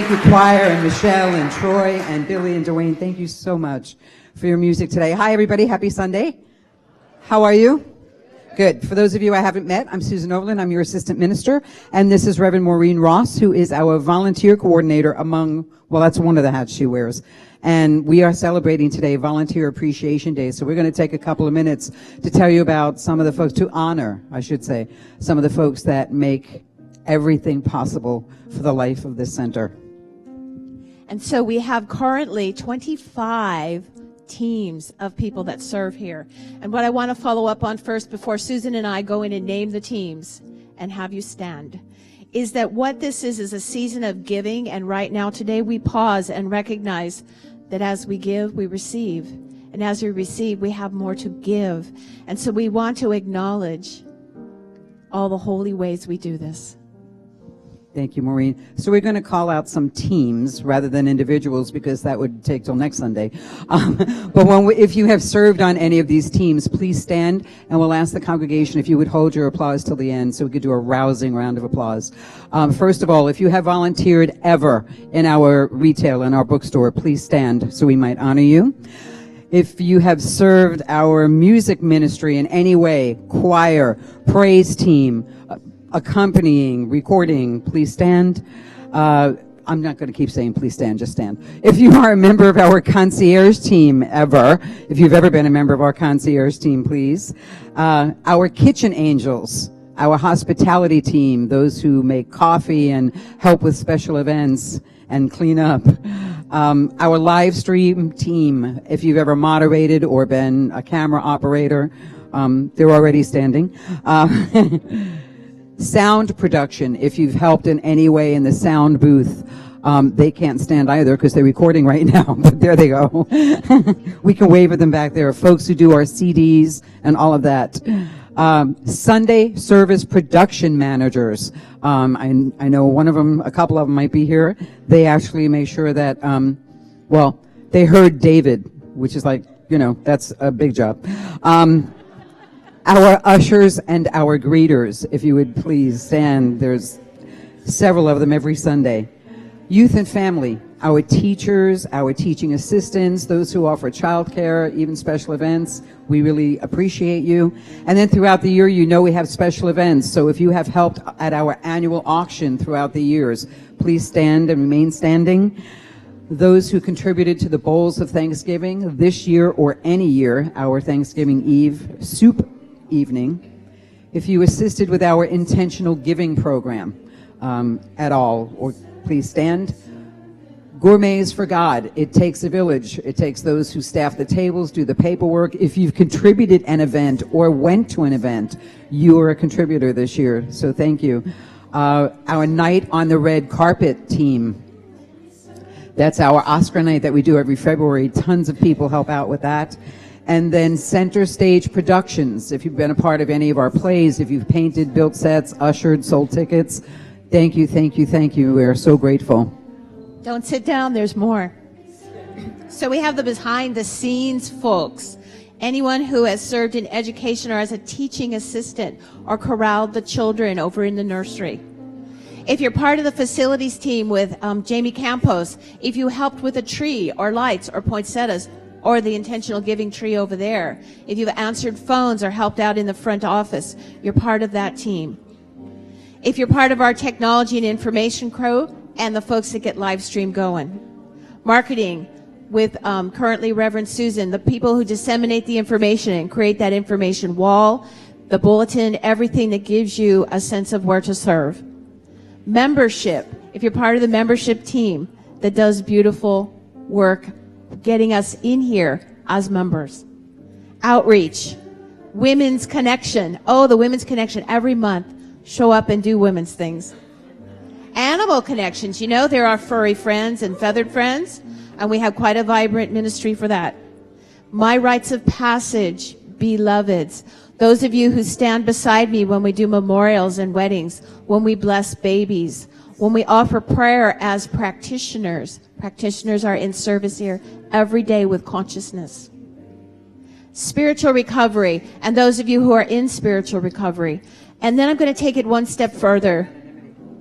Thank you, choir, and Michelle, and Troy, and Billy, and Dwayne. Thank you so much for your music today. Hi, everybody. Happy Sunday. How are you? Good. For those of you I haven't met, I'm Susan Overland. I'm your assistant minister. And this is Reverend Maureen Ross, who is our volunteer coordinator among, well, that's one of the hats she wears. And we are celebrating today Volunteer Appreciation Day. So we're going to take a couple of minutes to tell you about some of the folks, to honor, I should say, some of the folks that make everything possible for the life of this center. And so we have currently 25 teams of people that serve here. And what I want to follow up on first, before Susan and I go in and name the teams and have you stand, is that what this is a season of giving. And right now, today, we pause and recognize that as we give, we receive. And as we receive, we have more to give. And so we want to acknowledge all the holy ways we do this. Thank you, Maureen. So we're going to call out some teams rather than individuals because that would take till next Sunday. But if you have served on any of these teams, please stand, and we'll ask the congregation if you would hold your applause till the end so we could do a rousing round of applause. First of all, if you have volunteered ever in our retail, in our bookstore, please stand so we might honor you. If you have served our music ministry in any way, choir, praise team, accompanying, recording, please stand. I'm not going to keep saying please stand, just stand. If you are a member of our concierge team ever, if you've ever been a member of our concierge team, please. Our kitchen angels, our hospitality team, those who make coffee and help with special events and clean up. Our live stream team, if you've ever moderated or been a camera operator, they're already standing. Sound production, if you've helped in any way in the sound booth, they can't stand either because they're recording right now, but there they go. We can wave at them back there. Folks who do our CDs and all of that. Sunday service production managers. I know one of them, a couple of them might be here. They actually make sure that, they heard David, which is like, that's a big job. Our ushers and our greeters, if you would please stand. There's several of them every Sunday. Youth and family, our teachers, our teaching assistants, those who offer childcare, even special events, we really appreciate you. And then throughout the year, we have special events. So if you have helped at our annual auction throughout the years, please stand and remain standing. Those who contributed to the bowls of Thanksgiving this year or any year, our Thanksgiving Eve soup evening. If you assisted with our intentional giving program at all, or please stand. Gourmets for God. It takes a village. It takes those who staff the tables, do the paperwork. If you've contributed an event or went to an event, you are a contributor this year, so thank you. Our Night on the Red Carpet team. That's our Oscar night that we do every February. Tons of people help out with that. And then Center Stage Productions. If you've been a part of any of our plays, if you've painted, built sets, ushered, sold tickets, thank you, thank you, thank you. We are so grateful. Don't sit down, there's more. So we have the behind the scenes folks. Anyone who has served in education or as a teaching assistant or corralled the children over in the nursery. If you're part of the facilities team with Jamie Campos, if you helped with a tree or lights or poinsettias, or the intentional giving tree over there. If you've answered phones or helped out in the front office, you're part of that team. If you're part of our technology and information crew and the folks that get live stream going. Marketing with currently Reverend Susan, the people who disseminate the information and create that information wall, the bulletin, everything that gives you a sense of where to serve. Membership, if you're part of the membership team that does beautiful work getting us in here as members. Outreach, Women's Connection. Oh, the Women's Connection every month. Show up and do women's things. Animal connections. There are furry friends and feathered friends, and we have quite a vibrant ministry for that. My rites of passage, beloveds. Those of you who stand beside me when we do memorials and weddings, when we bless babies, when we offer prayer as practitioners. Practitioners are in service here every day with consciousness. Spiritual recovery, and those of you who are in spiritual recovery. And then I'm going to take it one step further.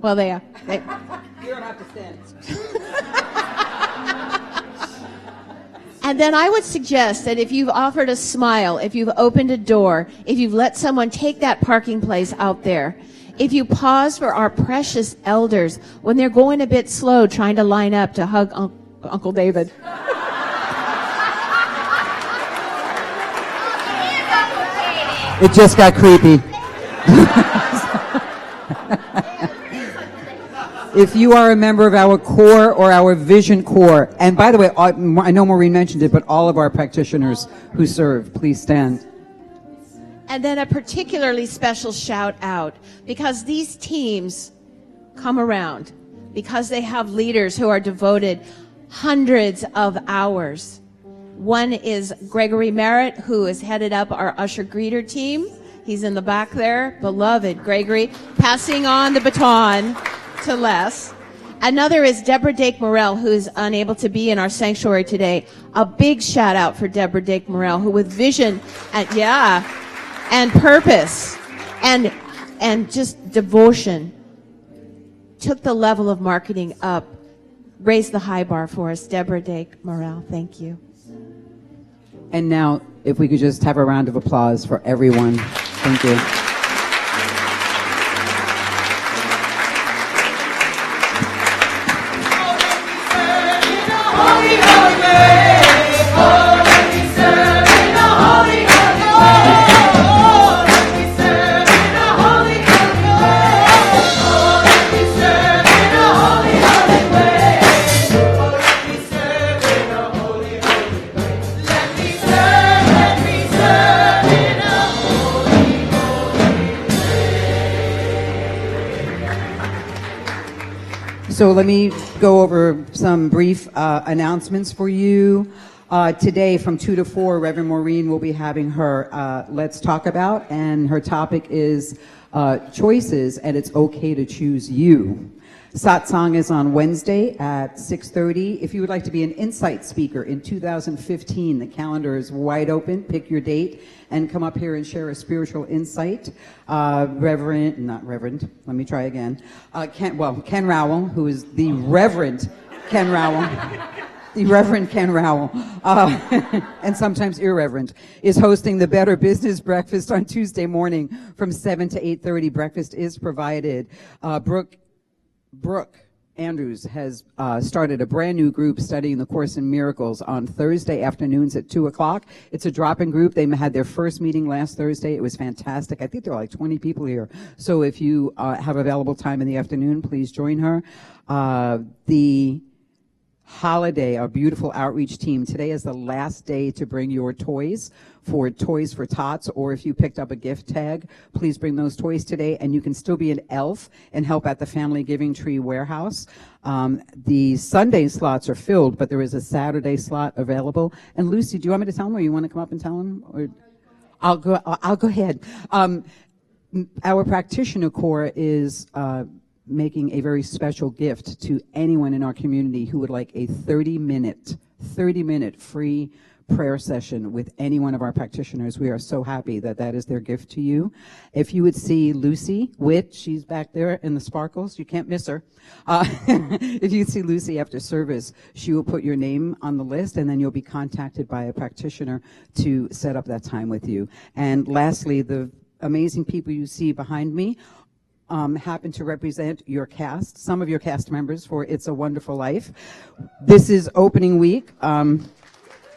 Well, you don't have to stand. And then I would suggest that if you've offered a smile, if you've opened a door, if you've let someone take that parking place out there, if you pause for our precious elders when they're going a bit slow trying to line up to hug Uncle David. It just got creepy. If you are a member of our core or our vision core, and by the way, I know Maureen mentioned it, but all of our practitioners who serve, please stand. And then a particularly special shout out, because these teams come around, because they have leaders who are devoted hundreds of hours. One is Gregory Merritt, who has headed up our usher greeter team. He's in the back there. Beloved Gregory, passing on the baton to Les. Another is Deborah Dake Morrell, who is unable to be in our sanctuary today. A big shout out for Deborah Dake Morrell, who with vision and purpose and just devotion took the level of marketing up, raised the high bar for us. Deborah Dake Morrell, thank you. And now, if we could just have a round of applause for everyone. Thank you. So let me go over some brief announcements for you. Today from 2 to 4, Reverend Maureen will be having her Let's Talk About, and her topic is choices, and it's okay to choose you. Satsang is on Wednesday at 6:30. If you would like to be an insight speaker in 2015, the calendar is wide open. Pick your date and come up here and share a spiritual insight. Ken Rowell, who is the Reverend Ken Rowell, the Reverend Ken Rowell, and sometimes irreverent, is hosting the Better Business Breakfast on Tuesday morning from 7 to 8:30. Breakfast is provided. Brooke Andrews has started a brand new group studying the Course in Miracles on Thursday afternoons at 2 o'clock. It's a drop-in group. They had their first meeting last Thursday. It was fantastic. I think there were like 20 people here. So if you have available time in the afternoon, please join her. The Holiday, our beautiful outreach team, today is the last day to bring your toys for Toys for Tots, or if you picked up a gift tag, please bring those toys today, and you can still be an elf and help at the Family Giving Tree Warehouse. The Sunday slots are filled, but there is a Saturday slot available. And Lucy, do you want me to tell them, or you want to come up and tell them? Or I'll go ahead. Our practitioner corps is making a very special gift to anyone in our community who would like a 30-minute free prayer session with any one of our practitioners. We are so happy that that is their gift to you. If you would see Lucy Witt, she's back there in the sparkles. You can't miss her. If you see Lucy after service, she will put your name on the list, and then you'll be contacted by a practitioner to set up that time with you. And lastly, the amazing people you see behind me happen to represent your cast, some of your cast members for It's a Wonderful Life. This is opening week,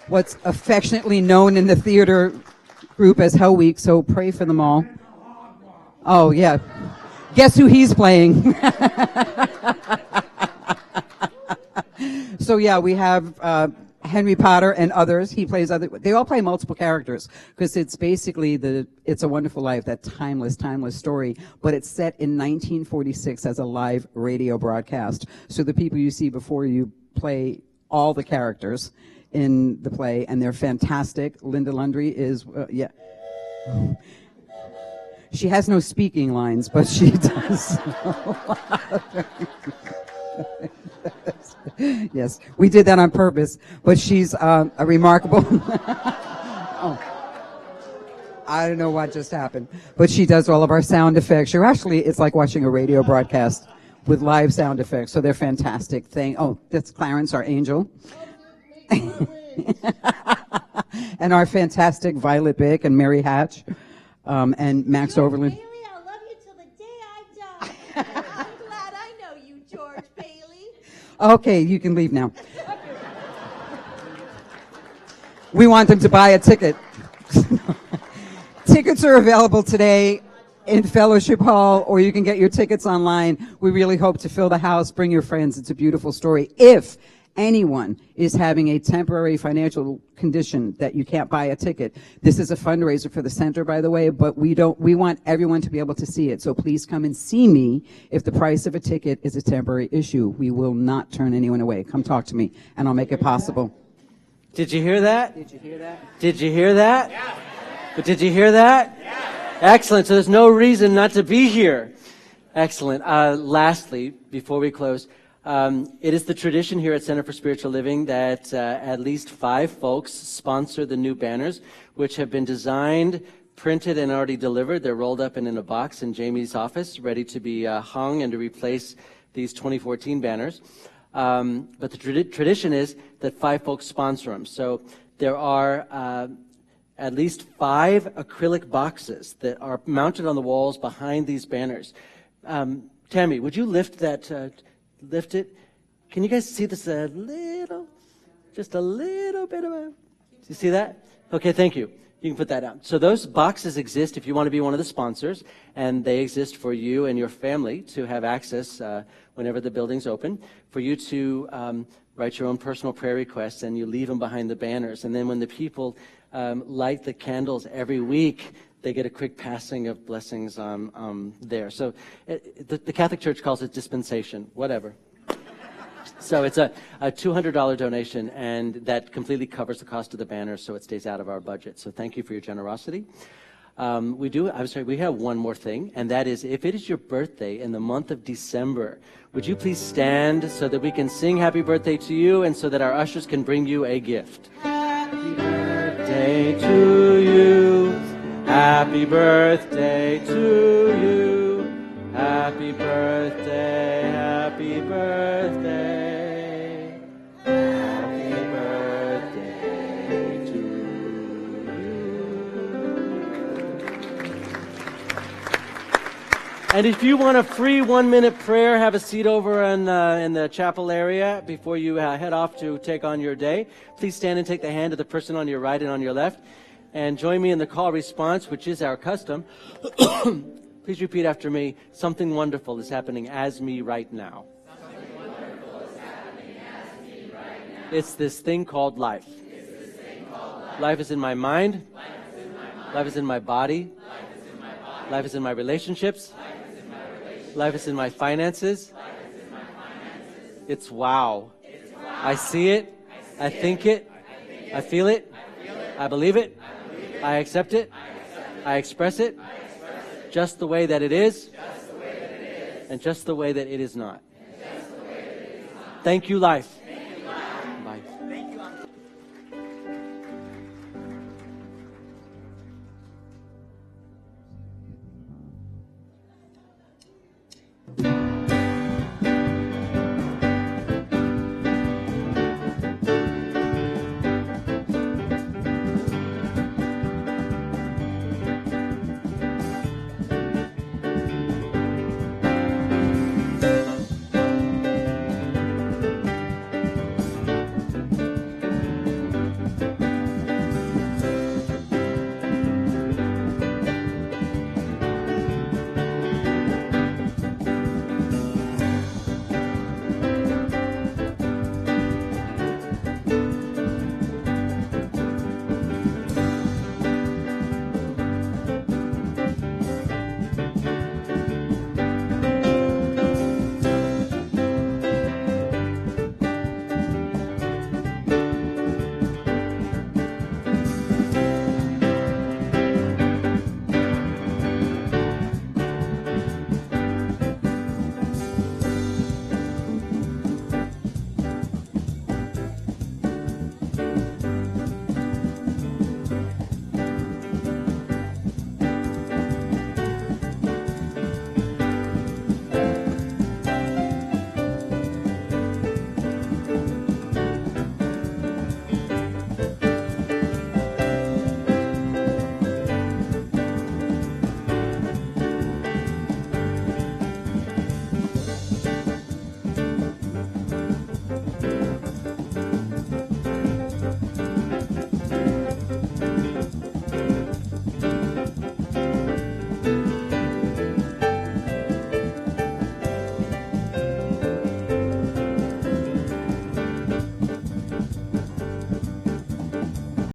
what's affectionately known in the theater group as Hell Week, so pray for them all. Oh, yeah. Guess who he's playing? So, yeah, we have Henry Potter and others. He plays they all play multiple characters because it's basically It's a Wonderful Life, that timeless story, but it's set in 1946 as a live radio broadcast. So the people you see before you play all the characters in the play, and they're fantastic. Linda Lundry is, she has no speaking lines, but she does. Yes, we did that on purpose, but she's a remarkable... Oh, I don't know what just happened, but she does all of our sound effects. It's like watching a radio broadcast with live sound effects, so they're fantastic. That's Clarence, our angel. And our fantastic Violet Bick and Mary Hatch, and Max Overland. Bailey, I'll love you till the day I die. I'm glad I know you, George Bailey. Okay, you can leave now. We want them to buy a ticket. Tickets are available today in Fellowship Hall, or you can get your tickets online. We really hope to fill the house. Bring your friends. It's a beautiful story. If anyone is having a temporary financial condition that you can't buy a ticket, this is a fundraiser for the center, by the way, but we want everyone to be able to see it. So please come and see me if the price of a ticket is a temporary issue. We will not turn anyone away. Come talk to me, and I'll make it possible. Did you hear that? Did you hear that? Did you hear that? Yeah. But did you hear that? Yeah. Excellent. So there's no reason not to be here. Excellent. Lastly, before we close, it is the tradition here at Center for Spiritual Living that at least 5 folks sponsor the new banners, which have been designed, printed, and already delivered. They're rolled up and in a box in Jamie's office, ready to be hung and to replace these 2014 banners. But the tradition is that 5 folks sponsor them. So there are at least 5 acrylic boxes that are mounted on the walls behind these banners. Tammy, would you lift that? Lift it. Can you guys see this just a little bit of a, do you see that? Okay, thank you. You can put that out. So those boxes exist if you want to be one of the sponsors, and they exist for you and your family to have access whenever the building's open, for you to write your own personal prayer requests, and you leave them behind the banners. And then when the people light the candles every week, they get a quick passing of blessings there. So the Catholic Church calls it dispensation, whatever. So it's a $200 donation, and that completely covers the cost of the banner, so it stays out of our budget. So thank you for your generosity. We have one more thing, and that is, if it is your birthday in the month of December, would you please stand so that we can sing happy birthday to you, and so that our ushers can bring you a gift. Happy birthday to you. Happy birthday to you. Happy birthday, happy birthday. Happy birthday to you. And if you want a free 1-minute prayer, have a seat over in the chapel area before you head off to take on your day. Please stand and take the hand of the person on your right and on your left. And join me in the call response, which is our custom. Please repeat after me. Something wonderful is happening as me right now. Something wonderful is happening as me right now. It's this thing called life. Life is in my mind. Life is in my body. Life is in my relationships. Life is in my finances. It's wow. I see it. I think it. I feel it. I believe it. I accept it. I express it just the way that it is, and just the way that it is not. Thank you, life.